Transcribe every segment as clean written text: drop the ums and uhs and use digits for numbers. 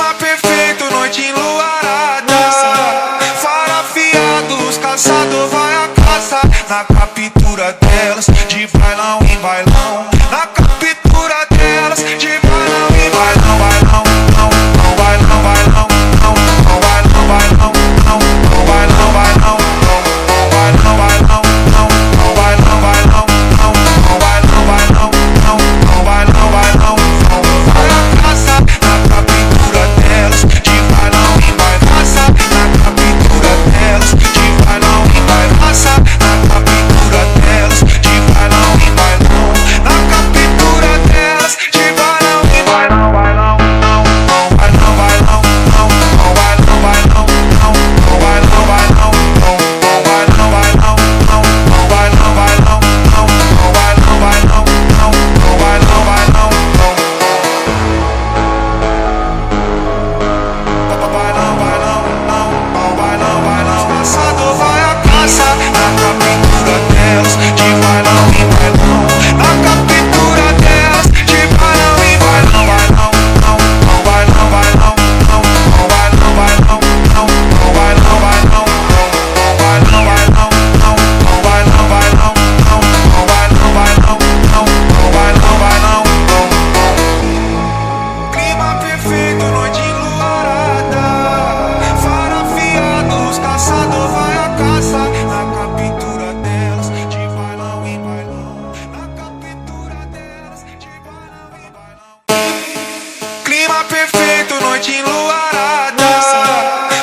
Clima perfeito, noite enluarada. Faro afiado, os caçador vai à caça. Na captura delas, de bailão em bailão. Na captura delas, de bailão em bailão. Bailão, não, não, bailão, bailão, não, não, bailão, bailão, não, não, bailão, bailão, não, bailão, bailão, não, não, bailão, bailão, não, não, bailão, bailão, não, não, bailão, bailão, não. Vai à caça, na captura delas, de bailão em bailão. Na captura delas, de bailão em bailão. Na captura delas, de bailão em bailão. Na captura delas, de bailão em bailão. Bailão, não, não, bailão, bailão, não, não, bailão, bailão, não, não, bailão, bailão, não, não, bailão, bailão, não, não, bailão, bailão, não, não, bailão, bailão, não, não, bailão, bailão, não. Bailão, bailão, não, não, bailão, bailão. Caçador vai à caça, na captura delas, de bailão em bailão. Na captura delas, de bailão em bailão. Bailão, não, não, bailão, bailão, não, não, bailão, bailão, não, não, bailão, bailão, não, bailão, bailão, não, não, bailão, bailão, não, não, bailão, bailão, não, não, bailão, bailão, não. Clima perfeito, noite enluarada. Faro afiado, os caçador vai à caça. Na captura delas, de bailão em bailão. Na captura delas, de bailão em bailão. Clima perfeito, noite enluarada.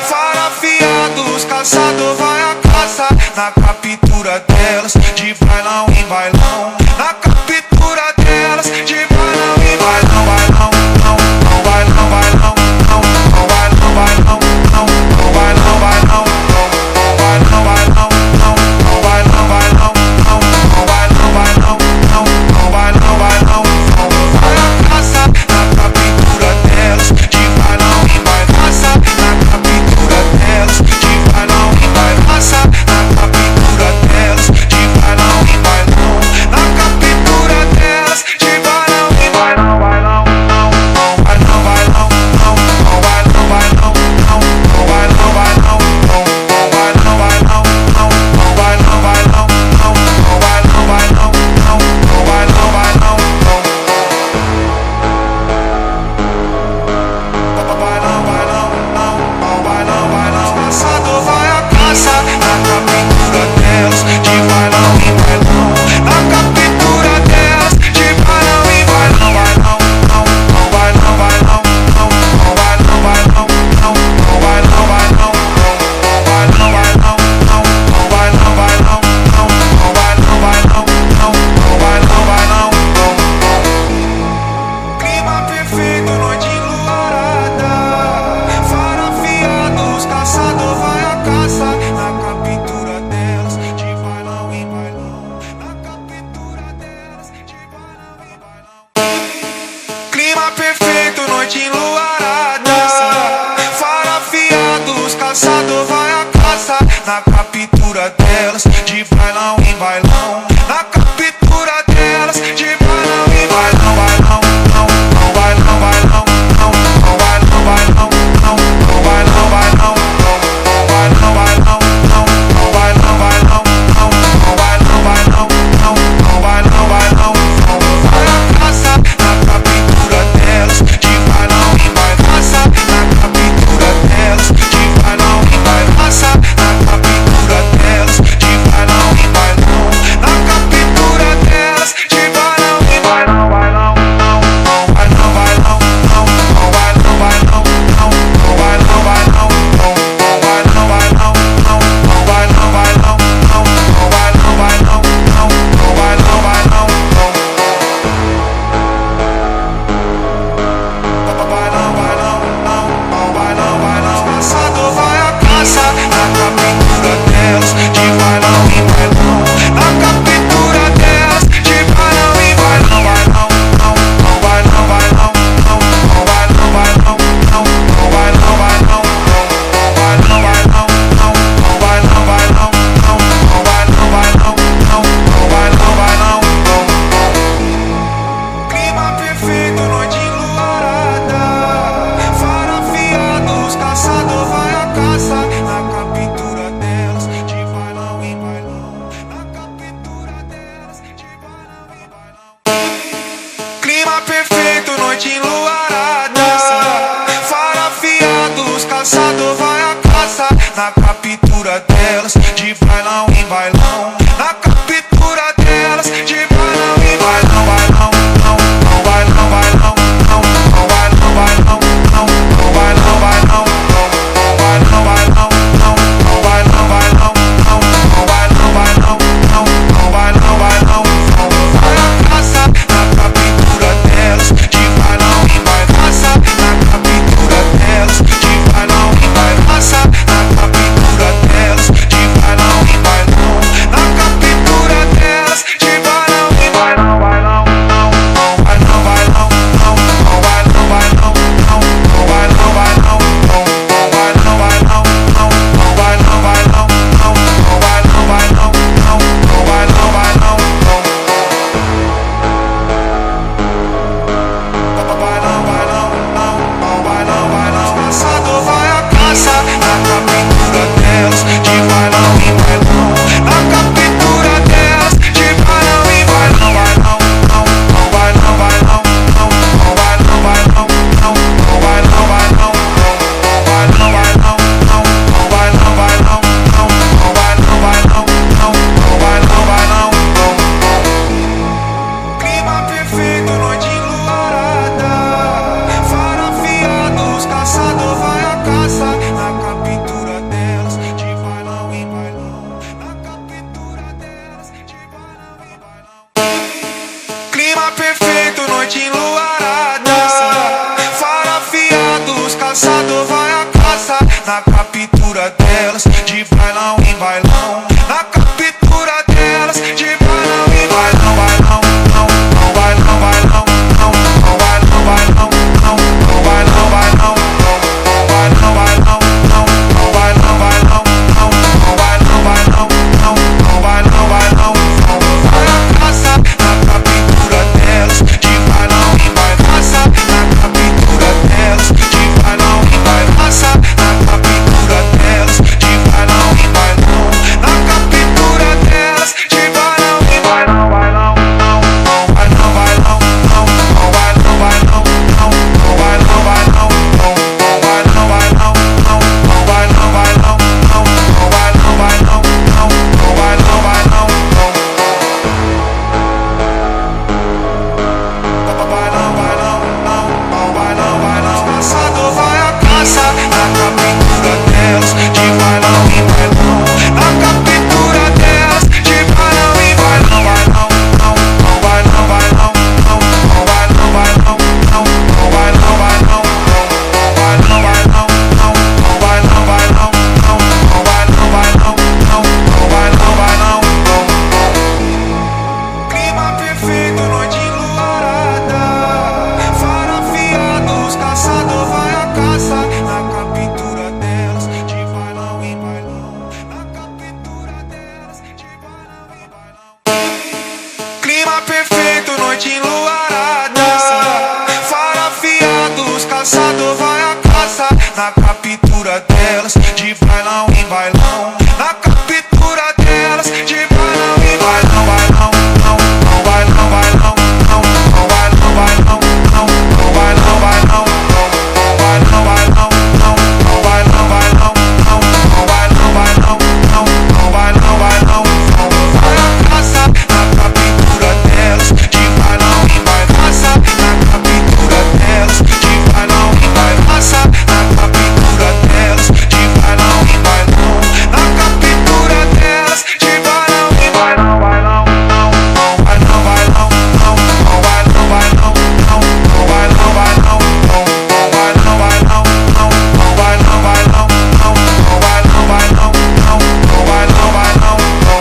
Faro afiado, os caçador vai à caça. Na captura delas, de bailão em bailão. Na captura delas, de bailão em bailão. Bailão, não, não, bailão, bailão, não, não, bailão, bailão, não, não, bailão, bailão, não, não, bailão, bailão, não, não, bailão, bailão, não, não, bailão, bailão, não, não, bailão, bailão, não. Vai à caça, na captura delas, de bailão em bailão. Na captura delas, de bailão em bailão. Na captura delas, de bailão em bailão. Na captura delas, de bailão em bailão. Bailão, não, não, bailão, bailão, não, não, bailão, bailão, não, não, bailão, bailão, não, não, bailão, bailão, não, não, bailão, bailão, não, não, bailão, bailão, não, não, bailão, bailão, não. Bailão, bailão, não, não, bailão, bailão. Caçador vai à caça, na captura delas, de bailão em bailão. Na captura delas, de bailão em bailão. Bailão, não, não, bailão, bailão, não, não, bailão, bailão, não, não, bailão, bailão, não, bailão, bailão, não, não, bailão, bailão, não, não, bailão, bailão, não, não, bailão, bailão, não. Clima perfeito, noite enluarada. Faro afiado, os caçador vai à caça. Na captura delas, de bailão em bailão. Na captura delas, de bailão em bailão. Clima perfeito, noite enluarada. Faro afiado, os caçador vai à caça. Na captura delas, de bailão em bailão. Na captura delas, de bailão em bailão. Bailão, não, não, bailão, bailão, não, não, bailão, bailão, não, não, bailão, bailão, não, não, bailão, bailão, não, não, bailão, bailão, não, não, bailão, bailão, não, não, bailão, bailão, não. Vai à caça, na captura delas, de bailão em na captura delas, de bailão em bailão, na captura delas, de bailão em bailão, bailão, não, não, bailão, bailão, não, não, bailão, bailão, não, não, bailão, bailão, não, não, bailão, bailão, não, não, bailão, bailão, não, não, bailão, bailão, não, não, bailão, bailão, não, vai a caça na captura delas, de bailão em bailão, caça na captura delas, de bailão em bailão, caça na captura delas, de bailão em bailão, na captura delas, de bailão em bailão, bailão, não, não, bailão, bailão, não, não, bailão, bailão, não, não, bailão, bailão, não, não, bailão, bailão, não, não, bailão, bailão, não, não, bailão, bailão, não, não, bailão, bailão, não. Bailão, bailão, não, não, bailão, bailão. Caçador vai a caça na captura delas, de bailão em bailão, na captura delas, de bailão em bailão, bailão, não, não, bailão, bailão, não, não, bailão, bailão, não, não, bailão, bailão, não, bailão, bailão, não, não, bailão, bailão, não, não, bailão, bailão, não, não, bailão, bailão, não. Clima perfeito, noite enluarada, faro afiado, os caçador vai a caça na captura delas, de bailão em bailão, na captura delas, de bailão em bailão. Clima perfeito, noite enluarada, faro afiado, os caçador vai a caça na captura delas, de bailão em bailão, na captura delas, de bailão em bailão, bailão, não, não, bailão, bailão, não, não, bailão, bailão, não, não, bailão, bailão, não, não, bailão, bailão, não, não, bailão, bailão, não, não, bailão, bailão, não, não, bailão, bailão, não. Vai a caça na captura delas, de bailão em bailão, caça na captura delas, de bailão em bailão, caça na captura delas, de bailão em bailão, na captura delas, de bailão em bailão, bailão, não, não, bailão, bailão, não, não, bailão, bailão, não, não, bailão, bailão, não, não, bailão, bailão, não, não, bailão, bailão, não, não, bailão, bailão, não, não, bailão, bailão, não.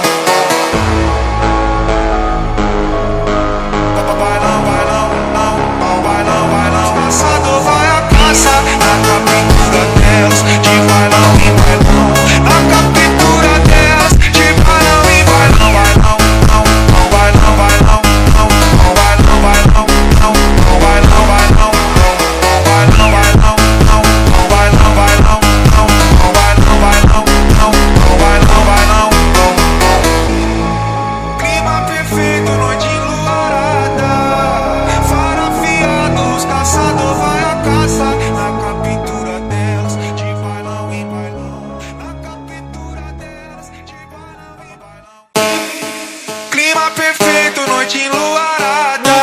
Bailão, bailão, não, não, bailão, bailão. Caçador vai a caça na captura delas, de bailão em bailão, na captura delas, de bailão em bailão, bailão, não, não, bailão, bailão, não, não, bailão, bailão, não, não, bailão, bailão, não, bailão, bailão, não, não, bailão, bailão, não, não, bailão, bailão, não, não, bailão, bailão, não. Clima perfeito, noite enluarada, faro afiado, os caçador vai a caça na captura delas, de bailão em bailão, na captura delas, de bailão em bailão. Clima perfeito, noite enluarada,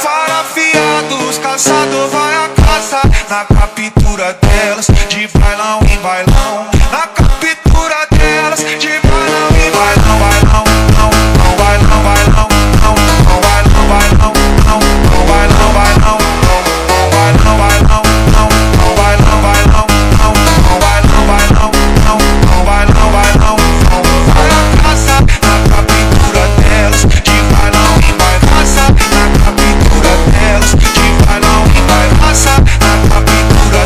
faro afiado, os caçador vai a caça na captura delas, de bailão em bailão, na captura delas, de bailão em bailão, bailão, não, não, bailão, bailão, não, não, bailão, bailão, não, não, bailão, bailão, não, não, bailão, bailão, não, não, bailão, bailão, não, não, bailão, bailão, não, não, bailão, bailão, não. Vai a caça na captura delas, de bailão em bailão, caça na captura delas, de bailão em bailão, caça na captura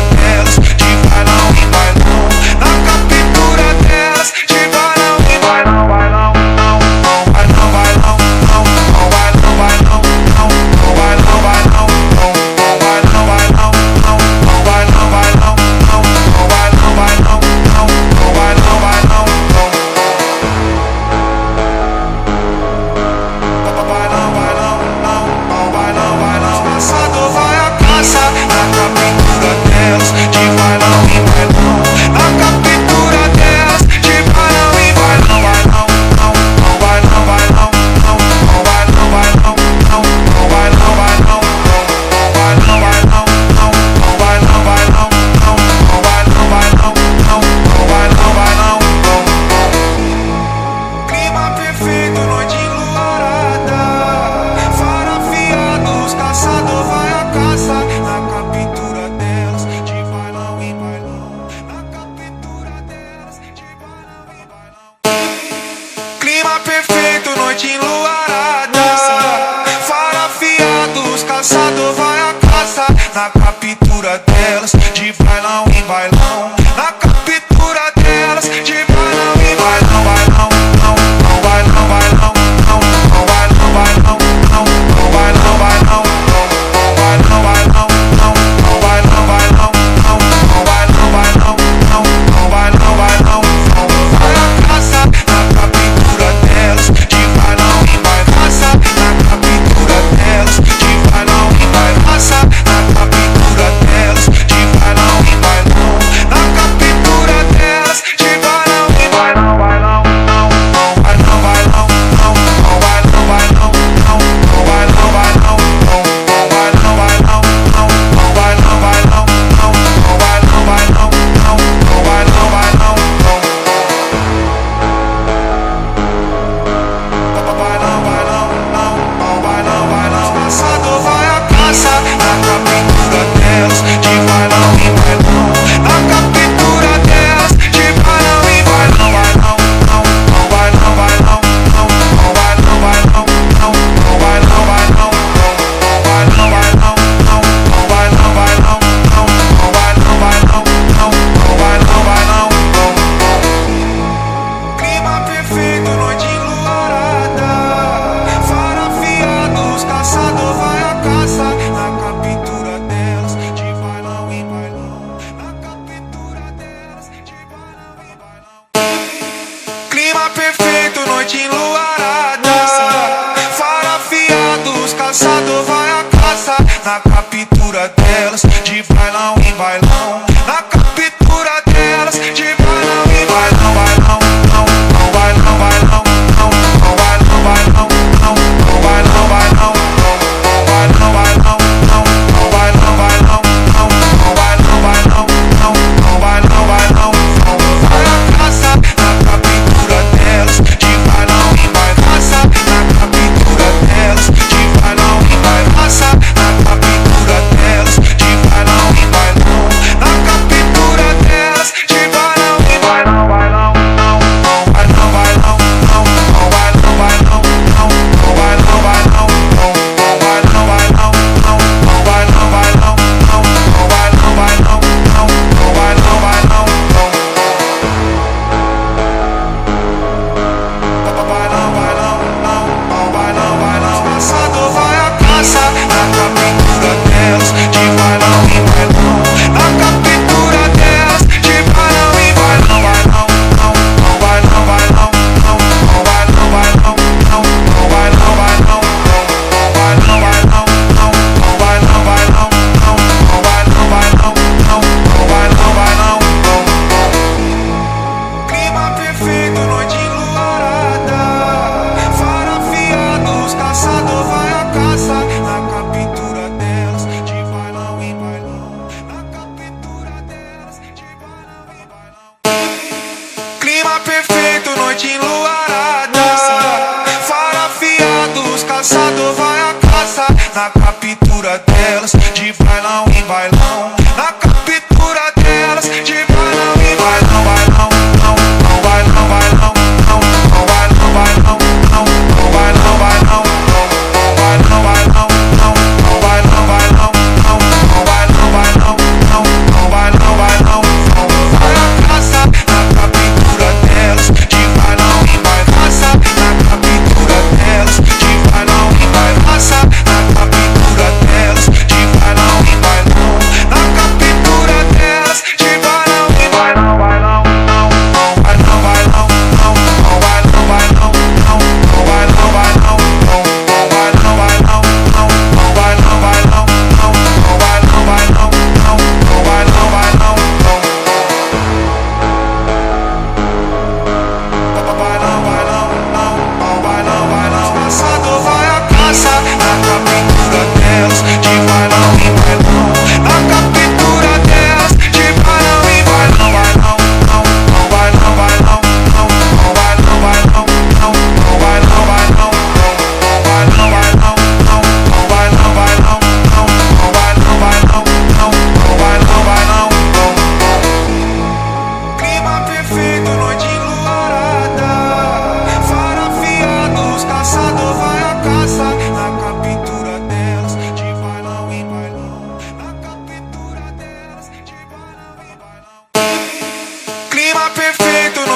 na captura delas, de bailão em bailão, na captura delas, de bailão em bailão, bailão, não, não, bailão, bailão, não, não, bailão, bailão, não, não, bailão, bailão, não, não, bailão, bailão, não, não, bailão, bailão, não, não, bailão, bailão, não, não, bailão, bailão, não, vai a caça na captura delas, de bailão em bailão, caça na captura delas, de bailão em bailão, caça na captura delas, de bailão em bailão, na captura delas, de bailão em bailão, bailão, não, não, bailão, bailão, não, não, bailão, bailão, não, não, bailão, bailão, não, não, bailão, bailão, não, não, bailão, bailão, não, não, bailão, bailão, não, não, bailão, bailão, não. Bailão, bailão, não, não, bailão, bailão. Caçador vai a caça na captura delas, de bailão em bailão, na captura delas, de bailão em bailão, bailão, não, não, bailão, bailão, não, não, bailão, bailão, não, não, bailão, bailão, não, não, bailão, bailão, não, não, bailão, bailão, não, não, bailão, bailão, não, não, bailão, bailão, não. Clima perfeito, noite enluarada, fara afiados, caçador vai a caça na captura delas, de bailão em bailão, na captura delas, de bailão em bailão. Clima perfeito, noite enluarada, fara afiados, caçador vai a caça na captura delas, de bailão em bailão, na captura delas, de bailão em bailão, bailão, não, não, bailão, bailão, não, não, bailão, bailão, não, não, bailão, bailão, não, não, bailão, bailão, não, não, bailão, bailão, não, não, bailão, bailão, não, não, bailão, bailão, não. Vai a caça na captura delas, de bailão em bailão, caça na captura delas, de bailão em bailão, caça na captura delas,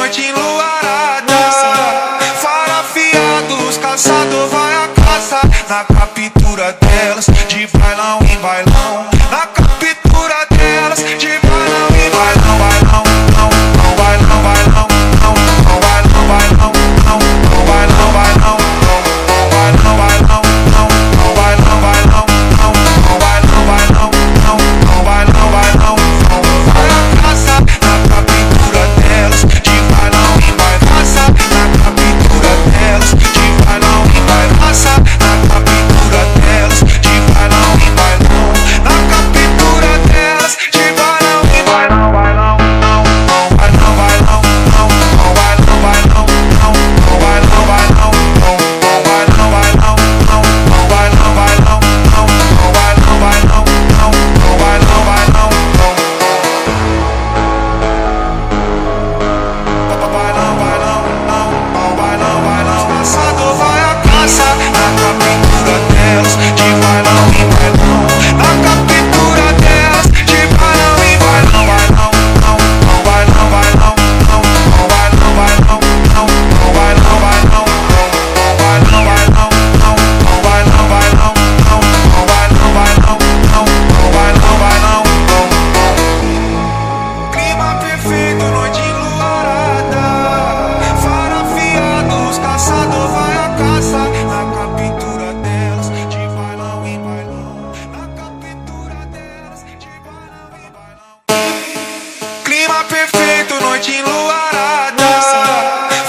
noite enluarada. Fara afiados, caçador vai a caça. Na captura delas, de bailão em bailão. Na captura delas, de bailão em bailão. Bailão, não, não, bailão, bailão, não, não, bailão, bailão, não, não, bailão, bailão, não, bailão, bailão, não, não, bailão, bailão, não, não, bailão, bailão, não, não, bailão, bailão, não. Vai a caça na captura delas, de bailão em bailão. Caça na captura delas, de bailão em bailão. Caça na captura delas, de bailão em bailão. Na captura delas, de bailão em bailão. Bailão, não, não, bailão, bailão, não, não, bailão, bailão, não, não, bailão, bailão, não, não, bailão, bailão, não, não, bailão, bailão, não, não, bailão, bailão, não, não, bailão, bailão, não. Bailão, bailão, não, não, bailão, bailão. Caçador vai a caça na captura delas, de bailão em bailão. Na captura delas, de bailão em bailão. Bailão, não, não, bailão, bailão, não, não, bailão, bailão, não, não, bailão, bailão, não, bailão, bailão, não, não, bailão, bailão, não, não, bailão, bailão, não, não, bailão, bailão, não. Clima perfeito, noite enluarada. Fara afiados, caçador vai a caça. Na captura delas, de bailão em bailão. Na captura delas, de bailão em bailão. Clima perfeito, noite enluarada.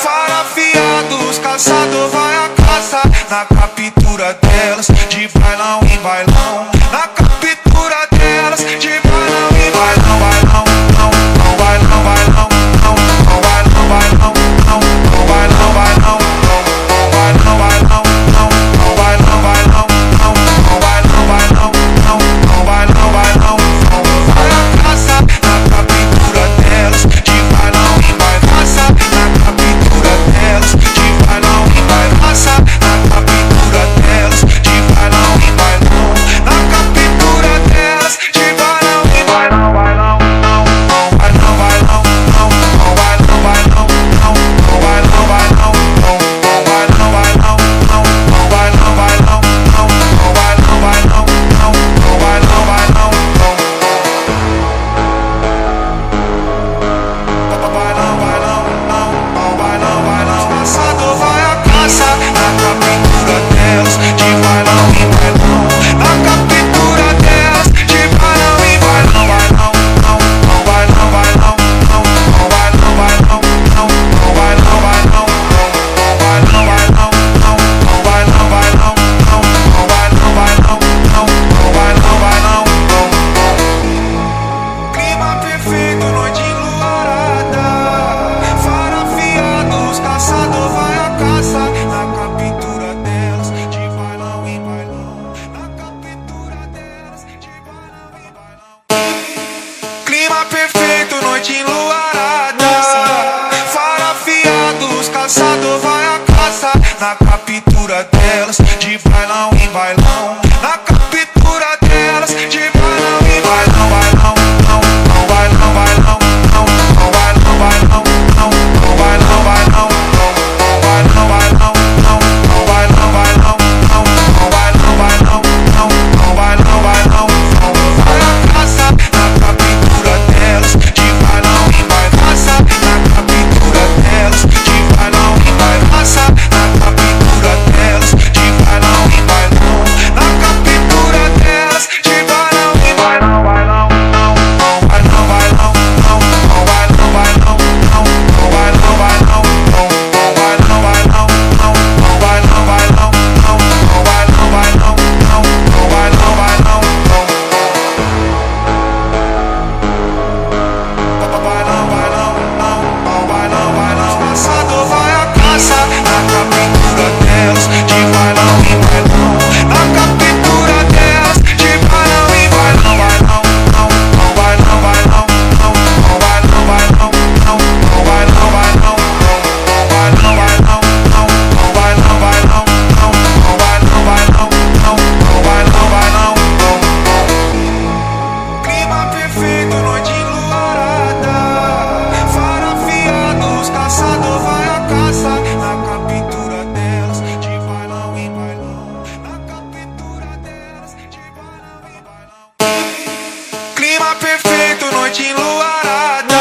Fara afiados, caçador vai a caça. Na captura delas, de bailão em bailão. Na captura delas, de bailão em bailão. Bailão, não, não, bailão, bailão, não, não, bailão, bailão, não, não, bailão, bailão, não, não, bailão, bailão, não, não, bailão, bailão, não, não, bailão, bailão, não, não, bailão, bailão, não. Vai a caça na captura delas, de bailão em bailão. Caça na captura delas, de bailão em bailão. Caça na captura delas, de bailão em bailão. Na captura delas, de bailão em bailão. Bailão, não, não, bailão, bailão, não, não, bailão, bailão, não, não, bailão, bailão, não, não, bailão, bailão, não, não, bailão, bailão, não, não, bailão, bailão, não, não, bailão, bailão, não. Bailão, bailão, não, não, bailão, bailão. Caçador vai a caça na captura delas, de bailão em bailão. Na captura delas, de bailão em bailão. Bailão, não, não, bailão, bailão, não, não, bailão, bailão, não, não, bailão, bailão, não, bailão, bailão, não, não, bailão, bailão, não, não, bailão, bailão, não, não, bailão, bailão, não. Clima perfeito, noite enluarada. Fara afiados, caçador vai a caça. Na captura delas, de bailão em bailão. Na captura delas, de bailão em bailão. Clima perfeito, noite enluarada. Fara afiados, caçador vai a caça. Na captura delas, de bailão em bailão. Na captura delas, de bailão em bailão. Bailão, não, não, bailão, bailão, não, não, bailão, bailão, não, não, bailão, bailão, não, não, bailão, bailão, não, não, bailão, bailão, não, não, bailão, bailão, não, não, bailão, bailão, não. Vai a caça na captura delas, de bailão em bailão. Caça na captura delas, de bailão em bailão. Caça na captura delas, Clima perfeito, noite enluarada.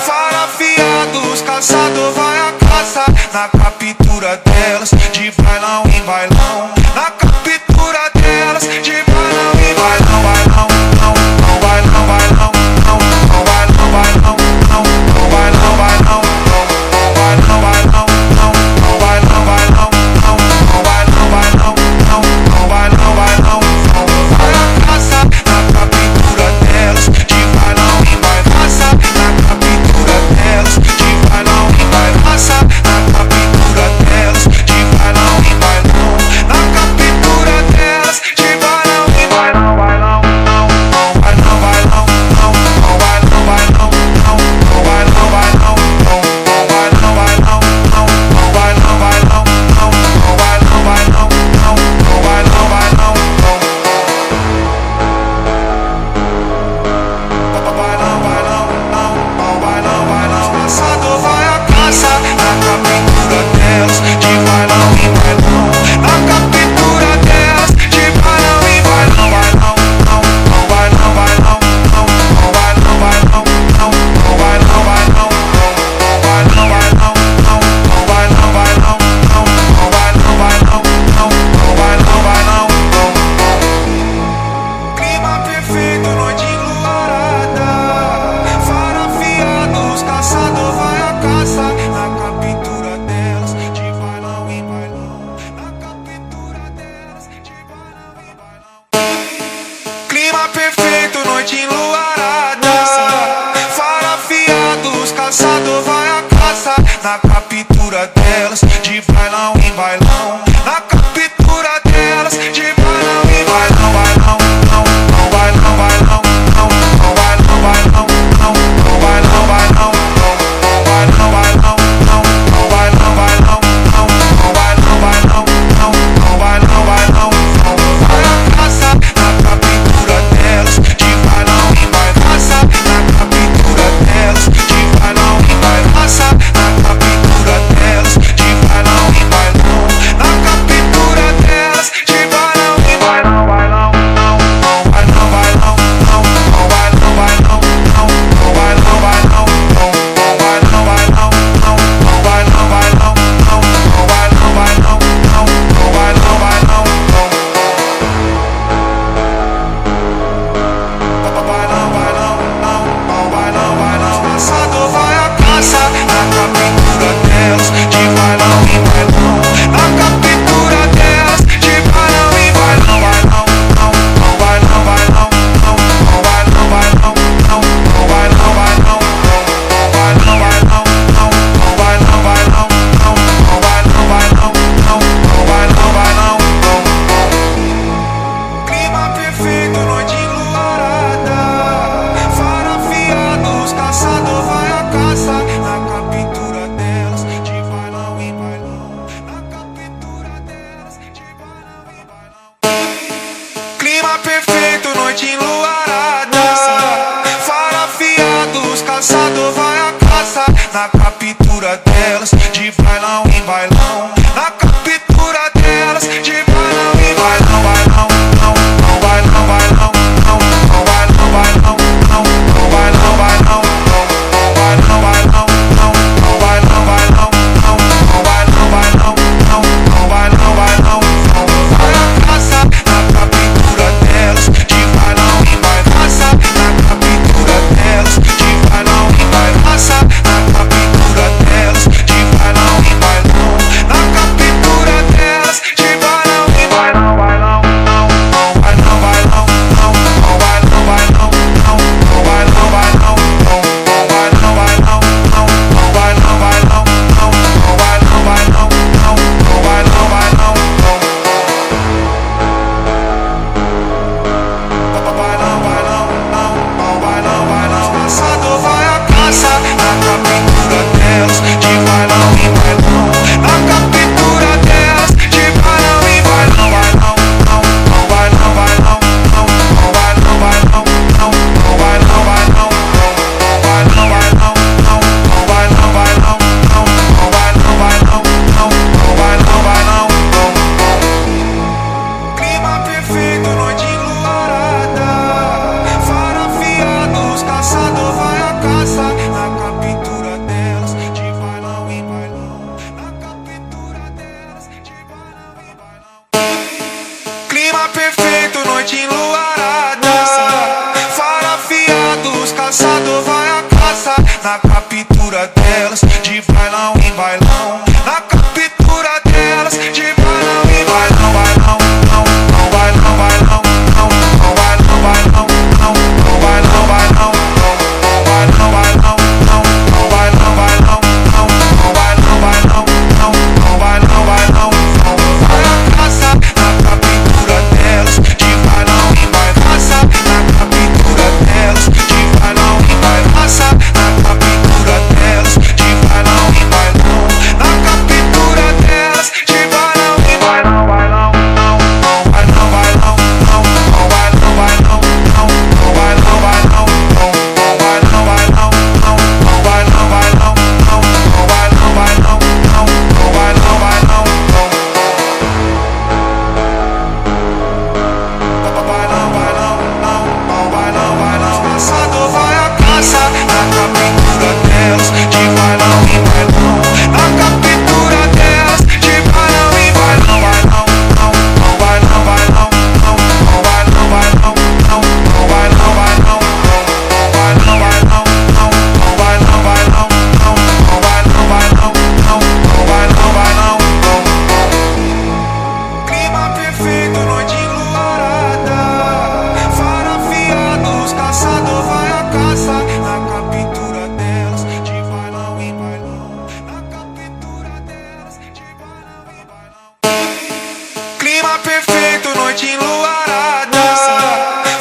Fara afiados, caçador vai a caça. Na captura delas, de bailão em bailão. Na captura delas, de bailão em bailão. Bailão, não, não, bailão, bailão, não, não, bailão, bailão, não, não, bailão, bailão, não, bailão, bailão, não, não, bailão, bailão, não, não, bailão, bailão, não, não, bailão, bailão, não. Vai a caça na captura delas, de bailão em bailão. Caça na captura delas, de bailão em bailão. Caça na captura delas, de bailão em bailão. Na captura delas, de bailão em bailão. Bailão, não, não, bailão, bailão, não, não, bailão, bailão, não, não, bailão, bailão, não, não, bailão, bailão, não, não, bailão, bailão, não, não, bailão, bailão, não, não, bailão, bailão, não. Bailão, bailão, não, não, bailão, bailão. Caçador vai a caça na captura delas, de bailão em bailão. Na captura delas, de bailão em bailão. Bailão, não, não, bailão, bailão, não, não, bailão, bailão, não, não, bailão, bailão, não, bailão, bailão, não, não, bailão, bailão, não, não, bailão, bailão, não, não, bailão, bailão, não. Clima perfeito, noite enluarada. Fara afiados, caçador vai a caça. Na captura delas, de bailão em bailão. Na captura delas, de bailão em bailão. Clima perfeito, noite enluarada. Fara afiados, caçador vai a caça. Na captura delas, de bailão em bailão. Na captura delas, de bailão em bailão. Bailão, não, não, bailão, bailão, não, não, bailão, bailão, não, não, bailão, bailão, não, bailão, bailão, não, não, bailão, bailão, não, não, bailão, bailão, não, não, bailão, bailão, não. Vai a caça na captura delas, de bailão em bailão. Caça na captura delas, de bailão em bailão. Caça na captura delas, de bailão em bailão. Na captura delas, de bailão em bailão. Bailão, não, não, bailão, bailão, não, não, bailão, bailão, não, não, bailão, bailão, não, não, bailão, bailão, não, não, bailão, bailão, não, não, bailão, bailão, não, não, bailão, bailão, não. Bailão, bailão, não, não, bailão, bailão. Caçador vai a caça na captura delas, de bailão em bailão. Na captura delas, de bailão em bailão. Bailão, não, não, bailão, bailão, não, não, bailão, bailão, não, não, bailão, bailão, não, bailão, bailão, não, não, bailão, bailão, não, não, bailão, bailão, não, não, bailão, bailão, não. Clima perfeito, noite enluarada. Fara afiados, caçador vai a caça. Na captura delas, de bailão em bailão. Na captura delas, de bailão em bailão. Clima perfeito, noite enluarada. Fara afiados, caçador vai a caça. Na captura delas, de bailão em bailão. Na captura delas, de bailão em bailão. Bailão, não, não, bailão, bailão, não, não, bailão, bailão, não, não, bailão, bailão, não, bailão, bailão, não, não, bailão, bailão, não, não, bailão, bailão, não, não, bailão, bailão, não. Vai a caça na captura delas, de bailão em bailão. Caça na captura delas, de bailão em bailão. Caça na captura delas, de bailão delas, de bailão em bailão. Na captura delas, de bailão em bailão, bailão, não, não, bailão, bailão, não, não, bailão, bailão, não, não, bailão, bailão, não, não, bailão, bailão, não, não, bailão, bailão, não, não, bailão, bailão, não, não, bailão, bailão, não. Vai a caça na captura delas, de bailão em bailão. Caça na captura delas, de bailão em bailão. Caça na captura delas, de bailão em bailão. Na captura delas, de bailão em bailão, bailão, não, não, bailão, bailão, não, não, bailão, bailão, não, não, bailão, bailão, não, não, bailão, bailão, não, não, bailão, bailão, não, não, bailão, bailão, não, não, bailão, bailão, não. Bailão, bailão, não, não, bailão, bailão. Caçador vai a caça na captura delas, de bailão em bailão. Na captura delas, de bailão em bailão, bailão, não, não, bailão, bailão, não, não, bailão, bailão, não, não, bailão, bailão, não, não, bailão, bailão, não, não, bailão, bailão, não, não, bailão, bailão, não, não, bailão, bailão, não. Clima perfeito, noite enluarada, fara afiados, caçador vai a caça na captura delas, de bailão em bailão. Na captura delas, de bailão em bailão. Clima perfeito, noite enluarada,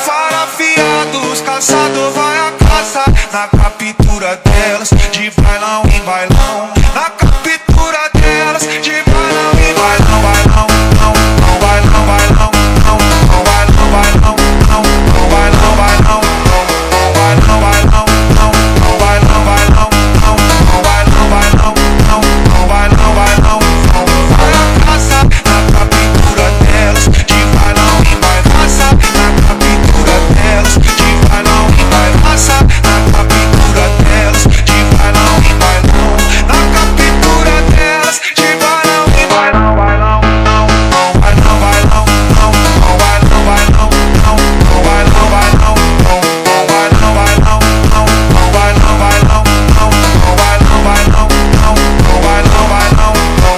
fara afiados, caçador vai a caça na captura delas, de bailão em bailão. Na captura delas, de bailão em bailão, bailão, não, não, bailão, bailão, não, não, bailão, bailão, não, não, bailão, bailão, não, não, bailão, bailão, não, não, bailão, bailão, não, não, bailão, bailão, não, não, bailão, bailão, não. Vai a caça na captura delas, de bailão em bailão. Caça na captura delas, de bailão em bailão. Caça na captura delas, de bailão em bailão. Na captura delas, de bailão em bailão, bailão, não, não, bailão, bailão, não, não, bailão, bailão, não, não, bailão, bailão, não, não, bailão, bailão, não, não, bailão, bailão, não, não, bailão, bailão, não, não, bailão, bailão, não.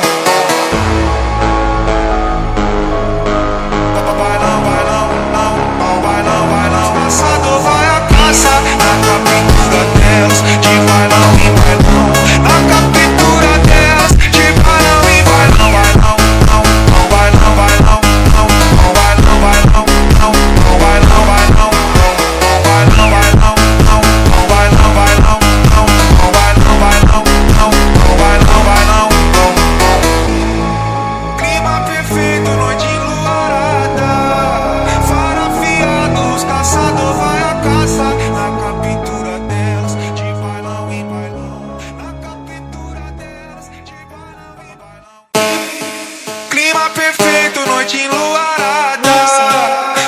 Bailão, bailão, não, não, bailão, bailão. Caçador vai a caça na captura delas, de bailão em bailão. Na captura delas, de bailão em bailão, bailão, não, não, bailão, bailão, não, não, bailão, bailão, não, não, bailão, bailão, não, não, bailão, bailão, não, não, bailão, bailão, não, não, bailão, bailão, não, não, bailão, bailão, não. Clima perfeito, noite enluarada, fara afiados, caçador vai a caça na captura delas, de bailão em bailão. Na captura delas, de bailão em bailão. Clima perfeito, noite enluarada,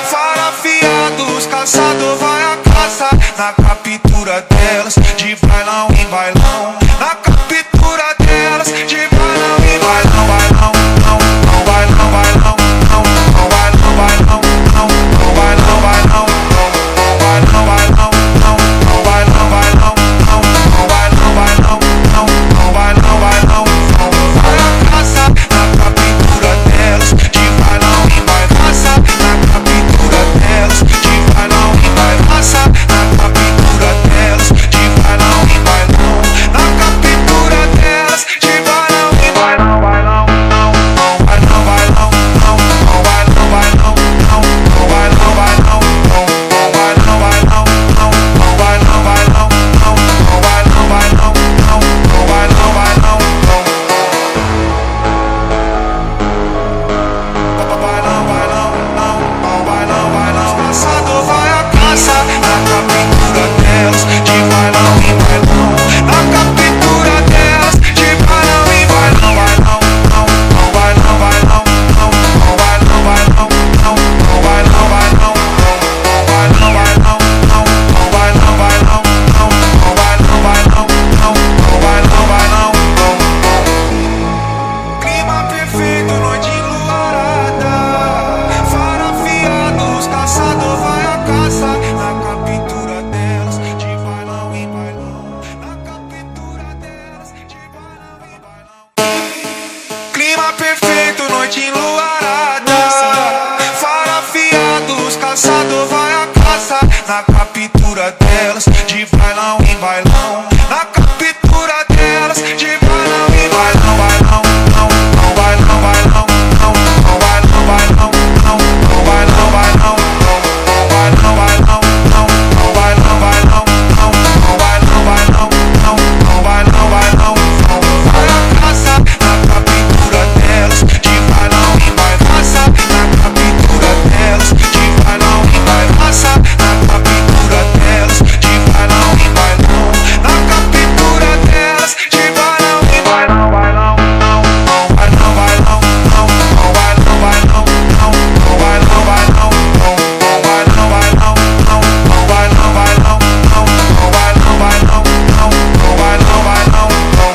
fara afiados, caçador vai a caça na captura delas, de bailão em bailão. Na captura delas, de bailão em bailão, bailão, não, não, bailão, bailão, não, não, bailão, bailão, não, não, bailão, bailão, não, não, bailão, bailão, não, não, bailão, bailão, não, não, bailão, bailão, não, não, bailão, bailão, não. Vai a caça na captura delas, de bailão em bailão. Caça na captura delas, de bailão em bailão. Caça na captura delas, delas, de bailão em bailão. Na captura delas, de bailão em bailão, bailão, não, não, bailão, bailão, não, não, bailão, bailão, não, não, bailão, bailão, não, não, bailão, bailão, não, não, bailão, bailão, não, não, bailão, bailão, não, não, bailão, bailão, não. Vai a caça na captura delas, de bailão em bailão. Caça na captura delas, de bailão em bailão. Caça na captura delas, de bailão em bailão. Na captura delas, de bailão em bailão, bailão, não, não, bailão, bailão, não, não, bailão, bailão, não, não, bailão, bailão, não, não, bailão, bailão, não, não, bailão, bailão, não, não, bailão, bailão, não, não, bailão, bailão, não.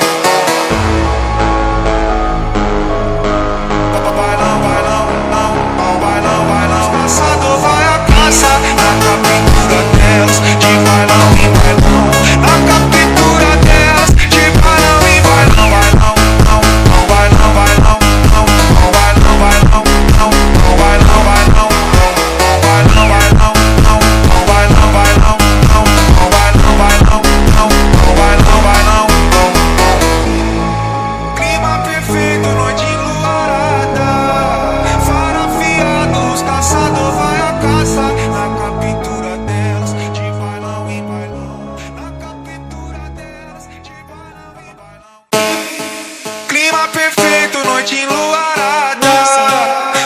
Bailão, bailão, não, não, bailão, bailão. Caçador vai a caça na captura delas, de bailão em bailão. Na captura delas, de bailão em bailão, bailão, não, não, bailão, bailão, não, não, bailão, bailão, não, não, bailão, bailão, não, não, bailão, bailão, não, não, bailão, bailão, não, não, bailão, bailão, não, não, bailão, bailão, não. Clima perfeito, noite enluarada, faro afiado, os caçador vai a caça. Na captura delas, de bailão em bailão. Na captura delas, de bailão em bailão. Clima perfeito, noite enluarada,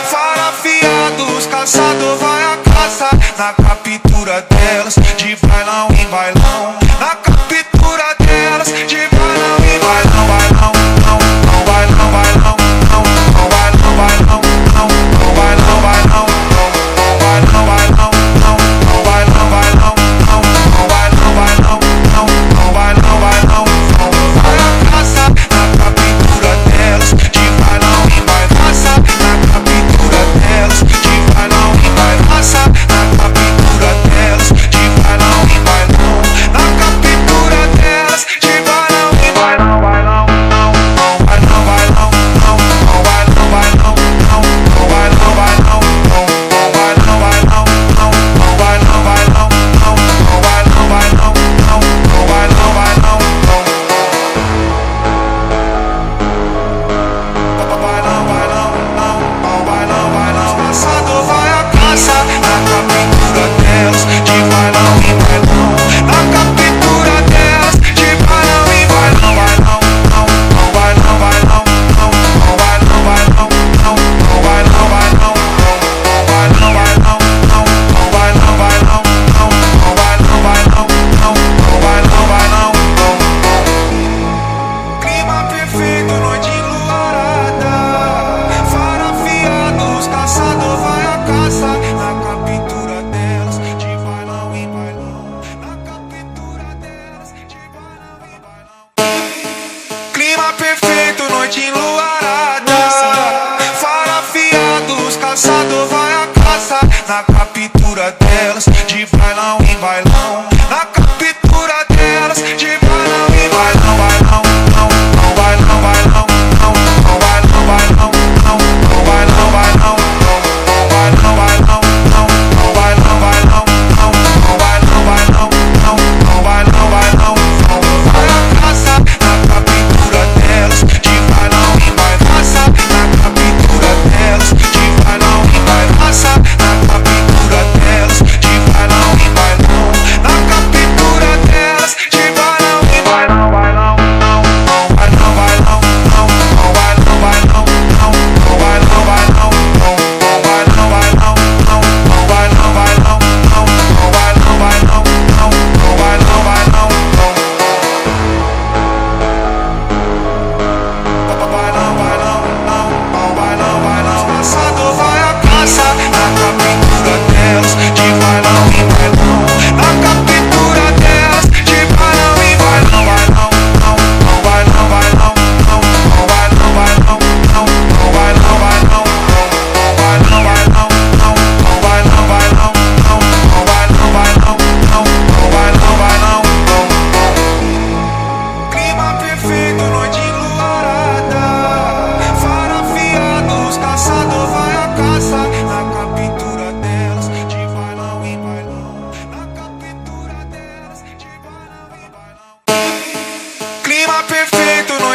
faro afiado, os caçador vai a caça. Na captura delas, de bailão em bailão. Na captura delas, de bailão em bailão, bailão, não, não, bailão, bailão, não, não, bailão, bailão, não, não, bailão, bailão, não, não, bailão, bailão, não, não, bailão, bailão, não, não, bailão, bailão, não, não, bailão, bailão, não. Vai a caça na captura delas, de bailão em bailão. Caça na captura delas, de bailão em bailão. Caça na captura delas, de bailão em bailão.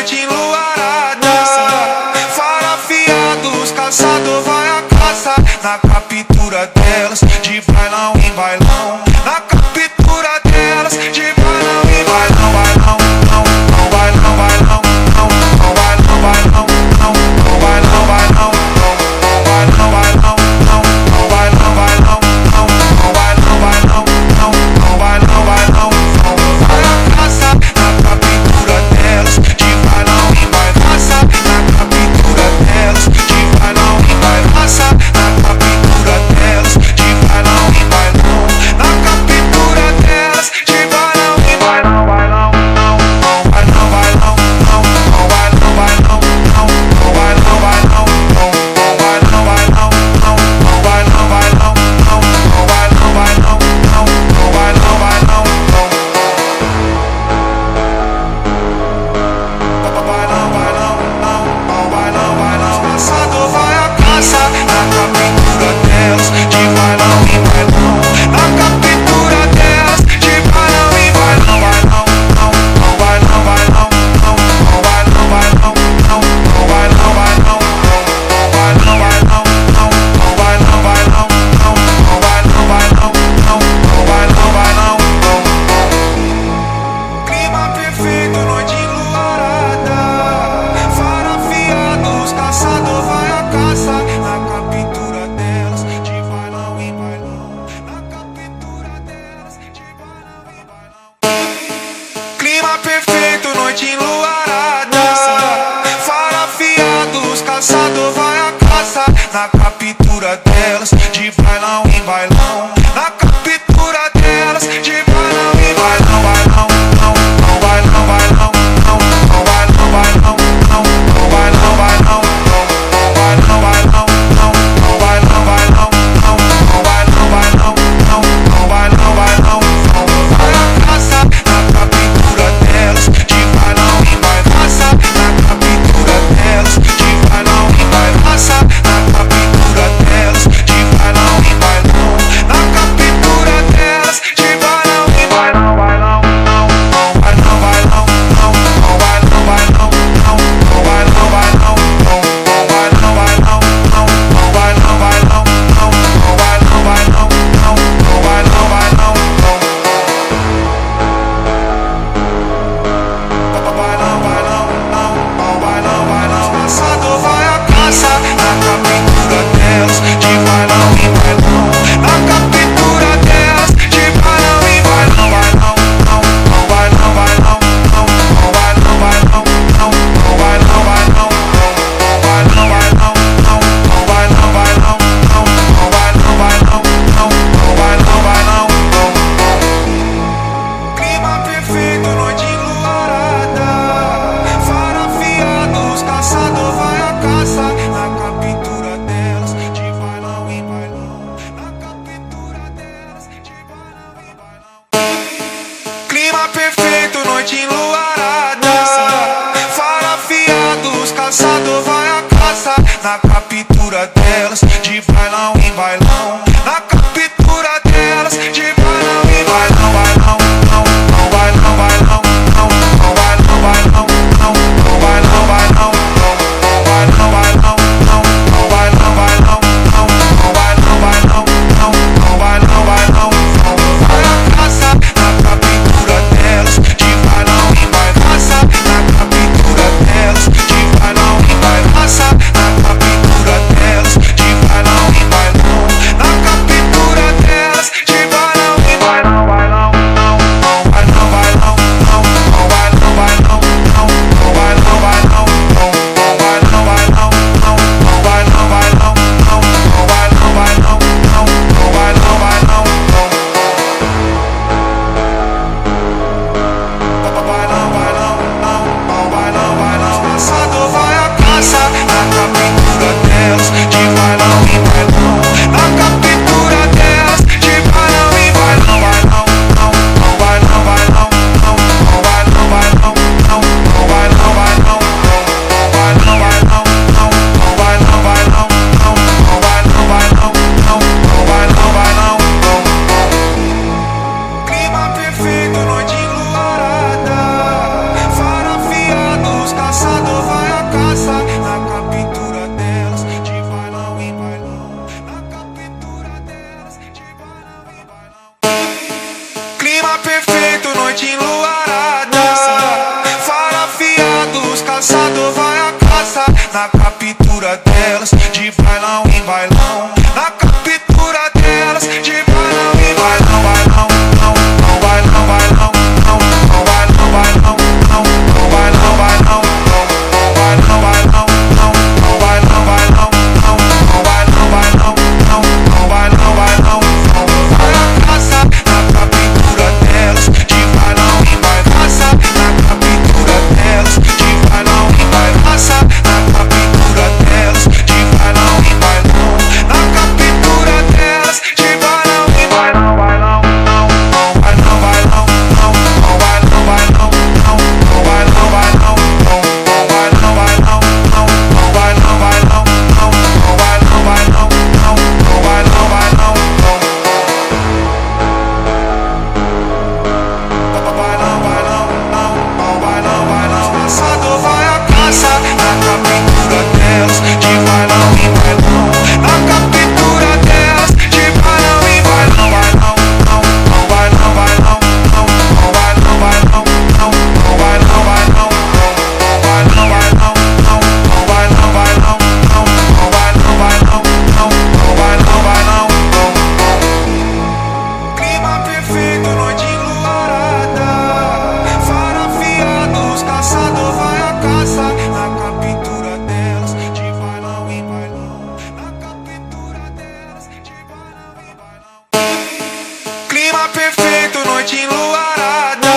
noite enluarada. Fara afiados, caçador vai a caça. Na captura delas, de bailão em bailão. Na captura delas, de bailão em bailão. Bailão, não, não, bailão, bailão, não, não, bailão, bailão, não, não, bailão, bailão, não, bailão, bailão, não, não, bailão, bailão, não, não, bailão, bailão, não, não, bailão, bailão, não. Vai a caça na captura delas, de bailão em bailão. Caça na captura delas, de bailão em bailão. Caça na captura delas, de bailão em bailão. Na captura delas, de bailão em bailão. Bailão, não, não, bailão, bailão, não, não, bailão, bailão, não, não, bailão, bailão, não, não, bailão, bailão, não, não, bailão, bailão, não, não, bailão, bailão, não, não, bailão, bailão, não. Bailão, bailão, não, não, bailão, bailão. Caçador vai a caça na captura delas, de bailão em bailão. Na captura delas, de bailão em bailão. Bailão, não, não, bailão, bailão, não, não, bailão, bailão, não, não, bailão, bailão, não, bailão, bailão, não, não, bailão, bailão, não, não, bailão, bailão, não, não, bailão, bailão, não. Clima perfeito, noite enluarada. Fara afiados, caçador vai a caça. Na captura delas, de bailão em bailão. Na captura delas, de bailão em bailão. Clima perfeito, noite enluarada. Fara afiados, caçador vai a caça. Na captura delas, de bailão em bailão. Na captura delas, de bailão em bailão. Bailão, não, não, bailão, bailão, não, não, bailão, bailão, não, não, bailão, bailão, não, bailão, bailão, não, não, bailão, bailão, não, não, bailão, bailão, não, não, bailão, bailão, não. Vai a caça na captura delas, de bailão em bailão. Caça na captura delas, de bailão em bailão. Caça na captura delas, de bailão em bailão. Na captura delas, de bailão em bailão. Bailão, não, não, bailão, bailão, não, não, bailão, bailão, não, não, bailão, bailão, não, não, bailão, bailão, não, não, bailão, bailão, não, não, bailão, bailão, não, não, bailão, bailão, não. Bailão, bailão, não, não, bailão, bailão. Caçador vai a caça na captura delas, de bailão em bailão. Na captura delas, de bailão em bailão. Bailão, não, não, bailão, bailão, não, não, bailão, bailão, não, não, bailão, bailão, não, bailão, bailão, não, não, bailão, bailão, não, não, bailão, bailão, não, não, bailão, bailão, não. Clima perfeito, noite enluarada. Fara afiados, caçador vai a caça. Na captura delas, de bailão em bailão. Na captura delas, de bailão em bailão. Clima perfeito, noite enluarada. Fara afiados, caçador vai a caça. Na captura delas, de bailão em bailão. Na captura delas, de bailão em bailão. Bailão, não, não, bailão, bailão, não, não, bailão, bailão, não, não, bailão, bailão, não, bailão, bailão, não, não, bailão, bailão, não, não, bailão, bailão, não, não, bailão, bailão, não. Vai a caça na captura delas, de bailão em bailão. Caça na captura delas, de bailão em bailão. Caça na captura delas, de bailão noite enluarada. Fara afiados, caçador vai a caça. Na captura delas, de bailão em bailão. Na captura delas, de bailão em bailão. Bailão, não, não, bailão, bailão, não, não, bailão, bailão, não, não, bailão, bailão, não, bailão, bailão, não, não, bailão, bailão, não, não, bailão, bailão, não, não, bailão, bailão, não. Vai a caça na captura delas, de bailão em bailão. Caça na captura delas, de bailão em bailão. Caça na captura delas, de bailão em bailão. Na captura delas, de bailão em bailão. Bailão, não, não, bailão, bailão, não, não, bailão, bailão, não, não, bailão, bailão, não, não, bailão, bailão, não, não, bailão, bailão, não, não, bailão, bailão, não, não, bailão, bailão, não. Bailão, bailão, não, não, bailão, bailão. Caçador vai a caça na captura delas, de bailão em bailão. Na captura delas, de bailão em bailão. Bailão, não, não, bailão, bailão, não, não, bailão, bailão, não, não, bailão, bailão, não, bailão, bailão, não, não, bailão, bailão, não, não, bailão, bailão, não, não, bailão, bailão, não. Clima perfeito, noite enluarada. Fara afiados, caçador vai a caça. Na captura delas, de bailão em bailão. Na captura delas, de bailão em bailão. Clima perfeito, noite enluarada.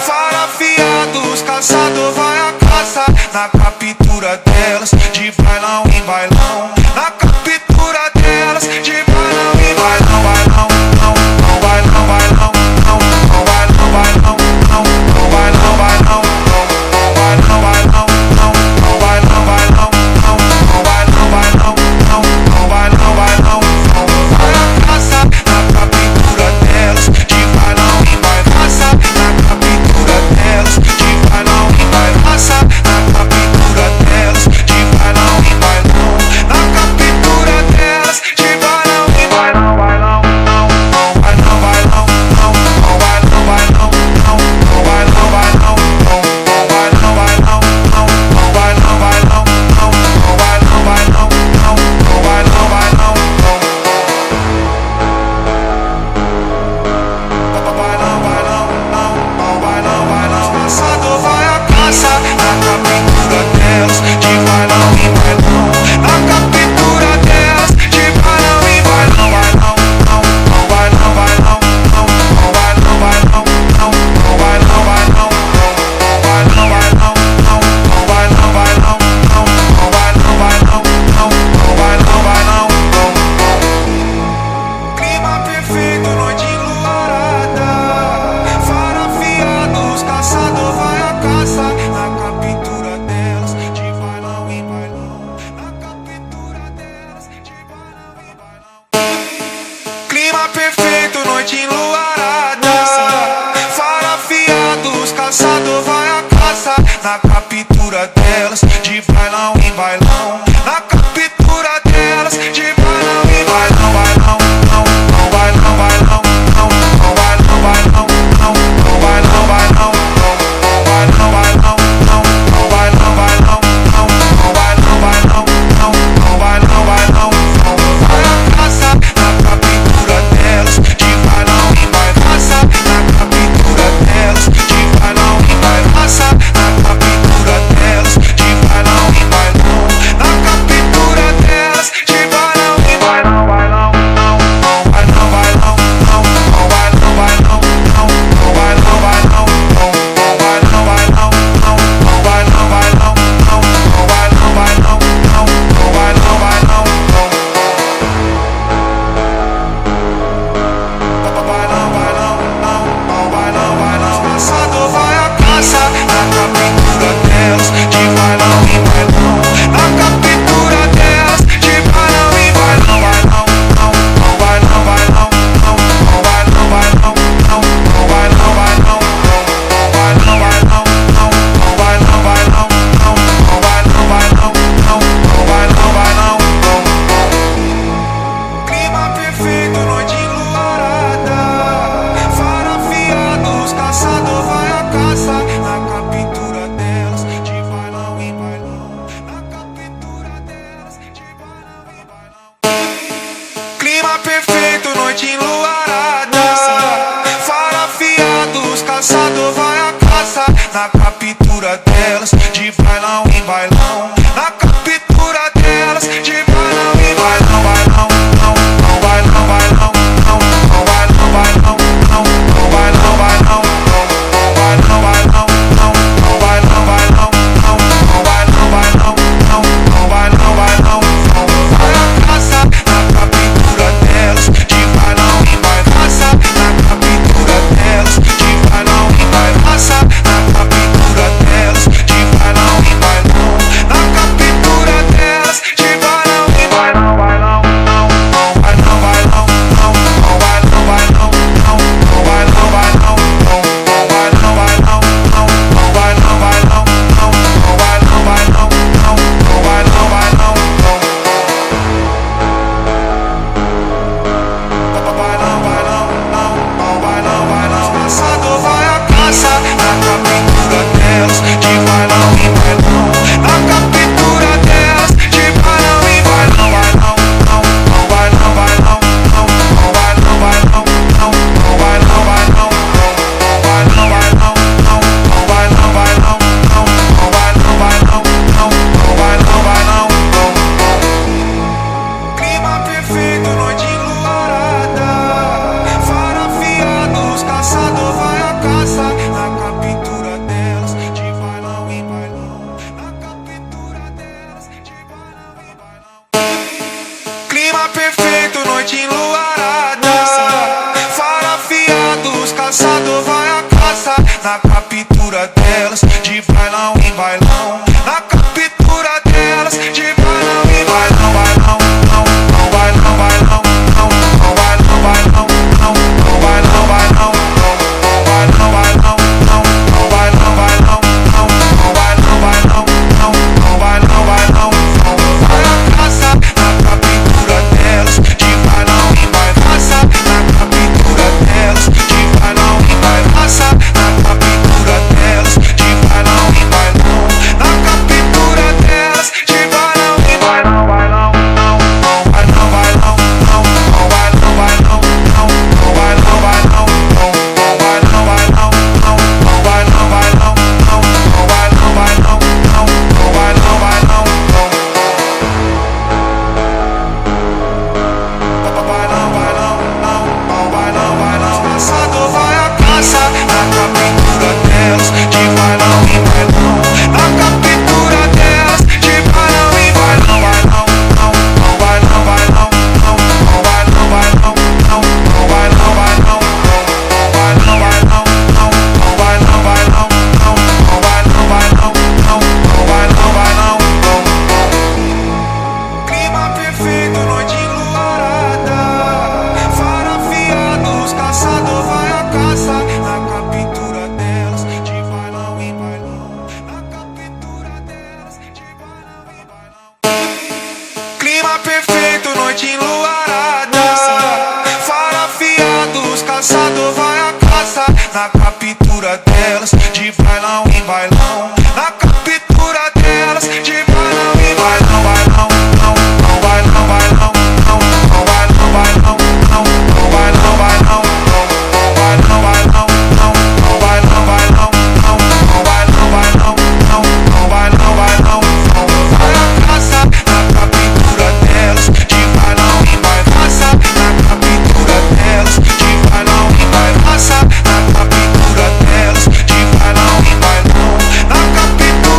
Fara afiados, caçador vai a caça. Na captura delas, de bailão em bailão. Na captura delas, de bailão em bailão. Bailão, não, não, bailão, bailão, não, não, bailão, bailão, não, não, bailão, bailão, não, não, bailão, bailão, não, não, bailão, bailão, não, não, bailão, bailão, não, não, bailão, bailão, não. Vai a caça na captura delas, de bailão em bailão. Caça na captura delas, de bailão em bailão. Caça na captura delas, de bailão em bailão. Na captura delas, de bailão em bailão. Bailão, não, não, bailão, bailão, não, não, bailão, bailão, não, não, bailão, bailão, não, não, bailão, bailão, não, não, bailão, bailão, não, não, bailão, bailão, não, não, bailão, bailão, não. Bailão, bailão, não, não, bailão, bailão. Caçador vai a caça na captura delas, de bailão em bailão. Na captura delas, de bailão em bailão. Bailão, não, não, bailão, bailão, não, não, bailão, bailão, não, não, bailão, bailão, não, bailão, bailão, não, não, bailão, bailão, não, não, bailão, bailão, não, não, bailão, bailão, não. Clima perfeito, noite enluarada. Fara afiados, caçador vai a caça. Na captura delas, de bailão em bailão. Na captura delas, de bailão em bailão. Clima perfeito, noite enluarada. Fara afiados, caçador vai a caça. Na captura delas, de bailão em bailão. Na captura delas, de bailão em bailão. Bailão, não, não, bailão, bailão, não, não, bailão, bailão, não, não, bailão, bailão, não, não, bailão, bailão, não, não, bailão, bailão, não, não, bailão, bailão, não, não, bailão, bailão, não. Vai a caça na captura delas, de bailão em bailão. Caça na captura delas, de bailão em bailão. Caça na captura delas, de bailão na captura delas, de bailão em bailão, na captura delas, de bailão em bailão, bailão, não, não, bailão, bailão, não, não, bailão, bailão, não, não, bailão, bailão, não, bailão, bailão, não, não, bailão, bailão, não, não, bailão, bailão, não, não, bailão, bailão, vai a caça na captura delas, de bailão em bailão, na captura delas, de bailão em bailão, na captura delas, de bailão em bailão, na captura delas, de bailão em bailão, bailão, não, não, bailão, bailão, não, não, bailão, bailão, não, não, bailão, bailão, não, não, bailão, bailão, não, não, bailão, bailão, não, não, bailão, bailão, não, não, bailão, bailão, não. Bailão, bailão, não, não, bailão, bailão. Caçador vai a caça na captura delas, de bailão em bailão, na captura delas, de bailão em bailão, bailão, não, não, bailão, bailão, não, não, bailão, bailão, não, não, bailão, bailão, não, bailão, bailão, não, não, bailão, bailão, não, não, bailão, bailão, não, não, bailão, bailão, não. Clima perfeito, noite enluarada, faro afiado, os caçador vai a caça na captura delas, de bailão em bailão, na captura delas, de bailão em bailão. Clima perfeito, noite enluarada, faro afiado, os caçador vai a caça na captura delas, de bailão em bailão, na captura delas, de bailão em bailão, bailão, não, não, bailão, bailão, não, não, bailão, bailão, não, não, bailão, bailão, não, bailão, bailão, não, não, bailão, bailão, não, não, bailão, bailão, não, não, bailão, bailão, não. Vai a caça na captura delas, de bailão em bailão, na captura delas, de bailão em bailão, na captura delas, de bailão em bailão, na captura delas, de bailão em bailão, bailão, não, não, bailão, bailão, não, não, bailão, bailão, não, não, bailão, bailão, não, não, bailão, bailão, não, não, bailão, bailão, não, não, bailão, bailão, não, não, bailão, bailão, não. Bailão, bailão, não, não, bailão, bailão. Caçador vai a caça na captura delas, de bailão em bailão, na captura delas, de bailão em bailão, bailão, não, não, bailão, bailão, não, não, bailão, bailão, não, não, bailão, bailão, não, bailão, bailão, não, não, bailão, bailão, não, não, bailão, bailão, não, não, bailão, bailão, não. Clima perfeito, noite enluarada, faro afiado, os caçador vai a caça na captura delas, de bailão em bailão, na captura delas, de bailão em bailão. Clima perfeito, noite enluarada, faro afiado, os caçador vai a caça na captura delas, de bailão em bailão, na captura delas, de bailão em bailão, bailão, não, não, bailão, bailão, não, não, bailão, bailão, não, não, bailão, bailão, não, bailão, bailão, não, não, bailão, bailão, não, não, bailão, bailão, não, não, bailão, bailão, não. Vai a caça na captura delas, de bailão em bailão, na captura delas, de bailão em bailão, na captura delas, de bailão em bailão, na captura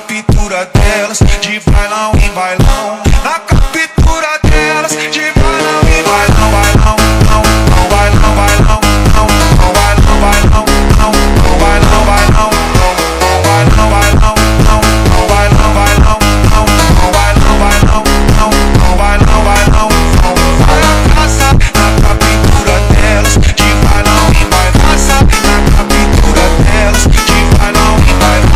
captura delas, de bailão em bailão. Na captura delas, de bailão em bailão. Bailão, não, não, bailão, bailão, não, não, bailão, bailão, não, não, bailão, bailão, não, não, bailão, bailão, não, não, bailão, bailão, não, não, bailão, bailão, não, não, bailão, bailão, não. Vai a caça na captura delas, de bailão em bailão. Na captura delas, de bailão em bailão.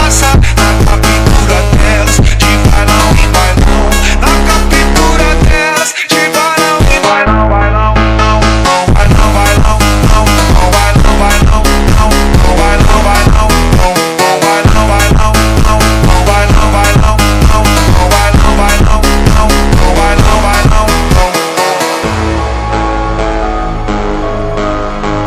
Na captura delas, de bailão em bailão. Na captura delas, de bailão em bailão. Bailão, não, não, bailão, bailão, não, não, bailão, bailão, não, não, bailão, bailão, não, não, bailão, bailão, não, não, bailão, bailão, não, não, bailão, bailão, não, não, bailão, bailão, não.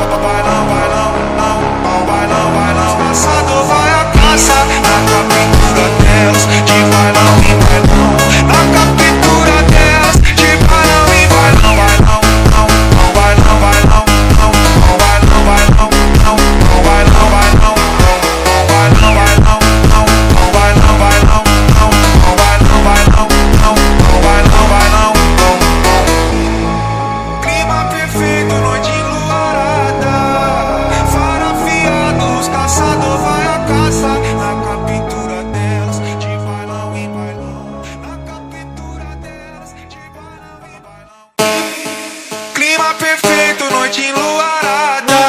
Bailão, bailão, não, não, bailão, bailão. Caçador vai a caça na captura delas, de bailão em bailão. Na captura delas, de bailão em bailão. Bailão, não, não, bailão, bailão, não, não, bailão, bailão, não, não, bailão, bailão, não, não, bailão, bailão, não, não, bailão, bailão, não, não, bailão, bailão, não, não, bailão, bailão, não. Clima perfeito, noite enluarada, faro afiado, os caçador vai a caça. Na captura delas, de bailão em bailão. Na captura delas, de bailão em bailão. Clima perfeito, noite enluarada,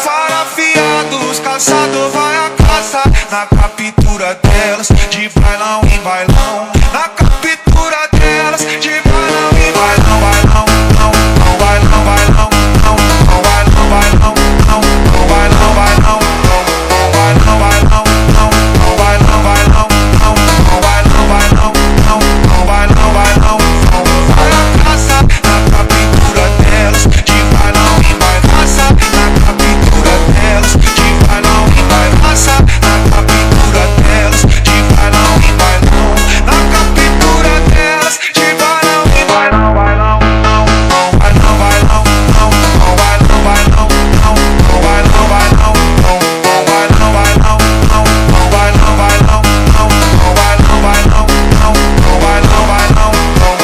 faro afiado, os caçador vai a caça. Na captura delas, de bailão em bailão. Na captura delas, de bailão em bailão. Bailão, não, não, bailão, bailão, não, não, bailão, bailão, não, não, bailão, bailão, não, não, bailão, bailão, não, não, bailão, bailão, não, não, bailão, bailão, não, não, bailão, bailão, não. Vai a caça na captura delas, de bailão em bailão. Na captura delas, de bailão em bailão. Na captura delas, de bailão em bailão. Na captura delas, de bailão em bailão. Bailão, não, não, bailão, bailão, não, não, bailão, bailão, não, não, bailão, bailão, não, não, bailão, bailão, não, não, bailão, bailão, não, não, bailão, bailão, não, não, bailão, bailão, não.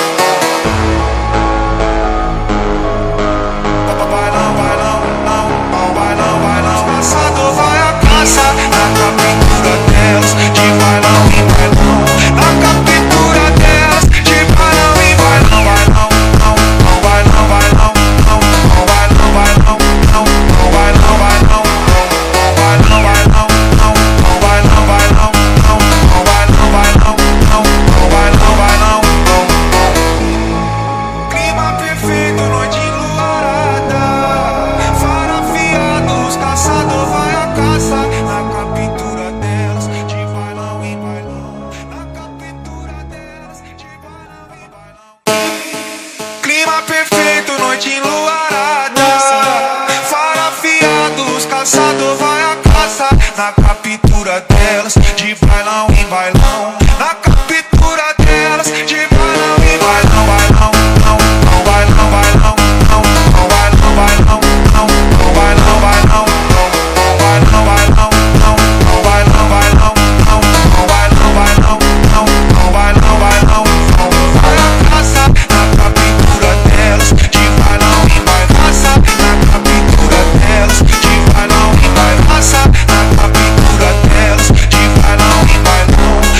Bailão, bailão, não, não, bailão, bailão. Caçador vai a caça na captura delas, de bailão em bailão. Na captura delas, de bailão em bailão. Bailão, não, não, bailão, bailão, não, não, bailão, bailão, não, não, bailão, bailão, não, não, bailão, bailão, não, não, bailão, bailão, não, não, bailão, bailão, não, não, bailão, bailão, não. Clima perfeito, noite enluarada, faro afiado, os caçador vai a caça. Na captura delas, de bailão em bailão. Na captura delas, de bailão em bailão. Clima perfeito, noite enluarada, faro afiado, os caçador vai a caça. Na captura delas, de bailão em bailão. Na captura delas, de bailão em bailão. Bailão, não, não, bailão, bailão, não, não, bailão, bailão, não, não, bailão, bailão, não, não, bailão, bailão, não, não, bailão, bailão, não, não, bailão, bailão, não, não, bailão, bailão, não. Vai a caça na captura delas, de bailão em bailão. Na captura delas, de bailão em bailão. Na captura delas, de bailão em bailão.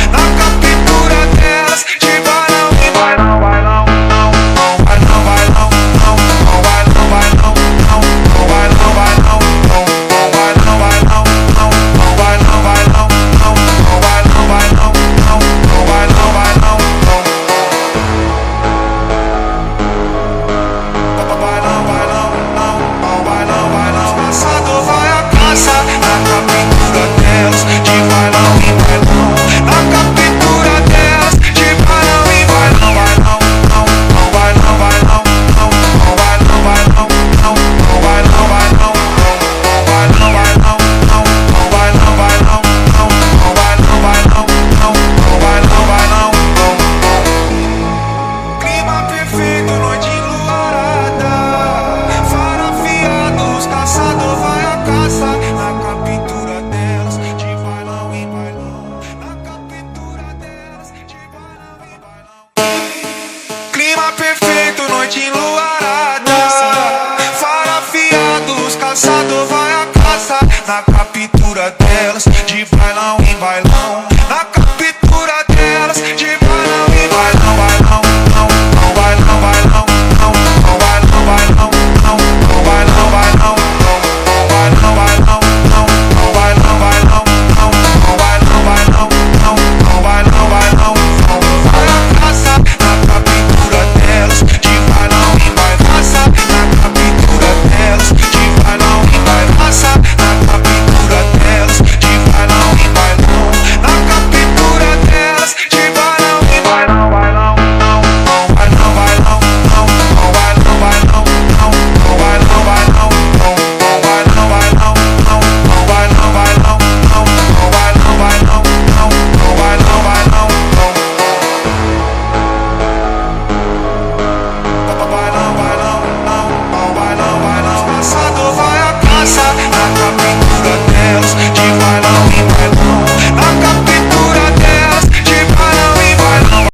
perfeito, noite enlouquecida.